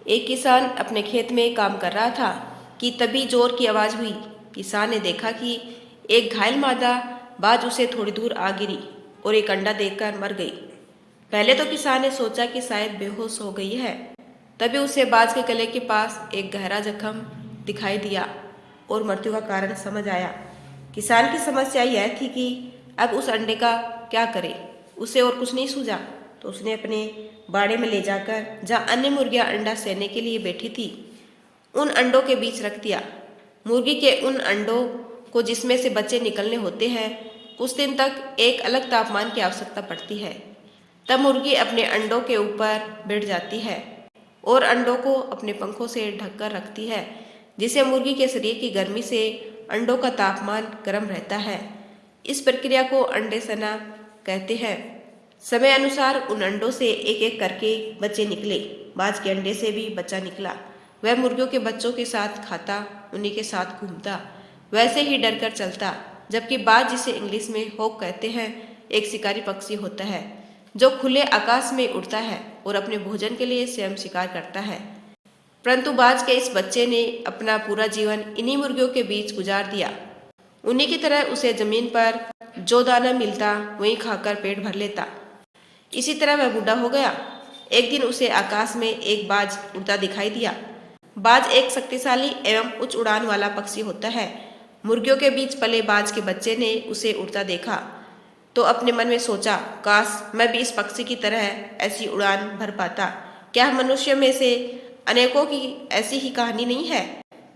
एक किसान अपने खेत में काम कर रहा था कि तभी जोर की आवाज़ हुई। किसान ने देखा कि एक घायल मादा बाज उसे थोड़ी दूर आ गिरी और एक अंडा देकर मर गई। पहले तो किसान ने सोचा कि शायद बेहोश हो गई है। तभी उसे बाज के गले के पास एक गहरा जख्म दिखाई दिया और मृत्यु का कारण समझ आया। किसान की समस्या यह थी कि अब उस अंडे का क्या करे। उसे और कुछ नहीं सूझा तो उसने अपने बाड़े में ले जाकर जहाँ अन्य मुर्गियाँ अंडा सेने के लिए बैठी थी उन अंडों के बीच रख दिया। मुर्गी के उन अंडों को जिसमें से बच्चे निकलने होते हैं कुछ दिन तक एक अलग तापमान की आवश्यकता पड़ती है। तब मुर्गी अपने अंडों के ऊपर बैठ जाती है और अंडों को अपने पंखों से ढककर रखती है, जिससे मुर्गी के शरीर की गर्मी से अंडों का तापमान गर्म रहता है। इस प्रक्रिया को अंडे सना कहते हैं। समय अनुसार उन अंडों से एक एक करके बच्चे निकले। बाज के अंडे से भी बच्चा निकला। वह मुर्गियों के बच्चों के साथ खाता, उन्हीं के साथ घूमता, वैसे ही डर कर चलता। जबकि बाज, जिसे इंग्लिश में हॉक कहते हैं, एक शिकारी पक्षी होता है जो खुले आकाश में उड़ता है और अपने भोजन के लिए स्वयं शिकार करता है। परंतु बाज के इस बच्चे ने अपना पूरा जीवन इन्हीं मुर्गियों के बीच गुजार दिया। उन्हीं की तरह उसे जमीन पर जो दाना मिलता वहीं खाकर पेट भर लेता। इसी तरह वह बूढ़ा हो गया। एक दिन उसे आकाश में एक बाज उड़ता दिखाई दिया। बाज एक शक्तिशाली एवं उच्च उड़ान वाला पक्षी होता है। मुर्गियों के बीच पले बाज के बच्चे ने उसे उड़ता देखा तो अपने मन में सोचा, काश मैं भी इस पक्षी की तरह ऐसी उड़ान भर पाता। क्या मनुष्य में से अनेकों की ऐसी ही कहानी नहीं है?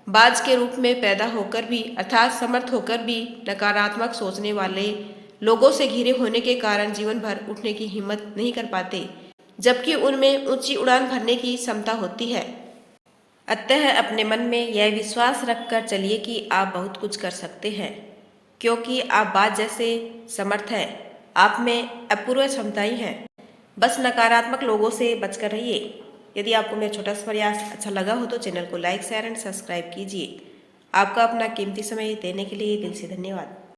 बाज के रूप में पैदा होकर भी, अर्थात समर्थ होकर भी, नकारात्मक सोचने वाले लोगों से घिरे होने के कारण जीवन भर उठने की हिम्मत नहीं कर पाते, जबकि उनमें ऊंची उड़ान भरने की क्षमता होती है। अतः अपने मन में यह विश्वास रखकर चलिए कि आप बहुत कुछ कर सकते हैं, क्योंकि आप बाज जैसे समर्थ हैं। आप में अपूर्व क्षमताएं हैं। बस नकारात्मक लोगों से बचकर रहिए। यदि आपको मेरा छोटा सा प्रयास अच्छा लगा हो तो चैनल को लाइक, शेयर एंड सब्सक्राइब कीजिए। आपका अपना कीमती समय देने के लिए दिल से धन्यवाद।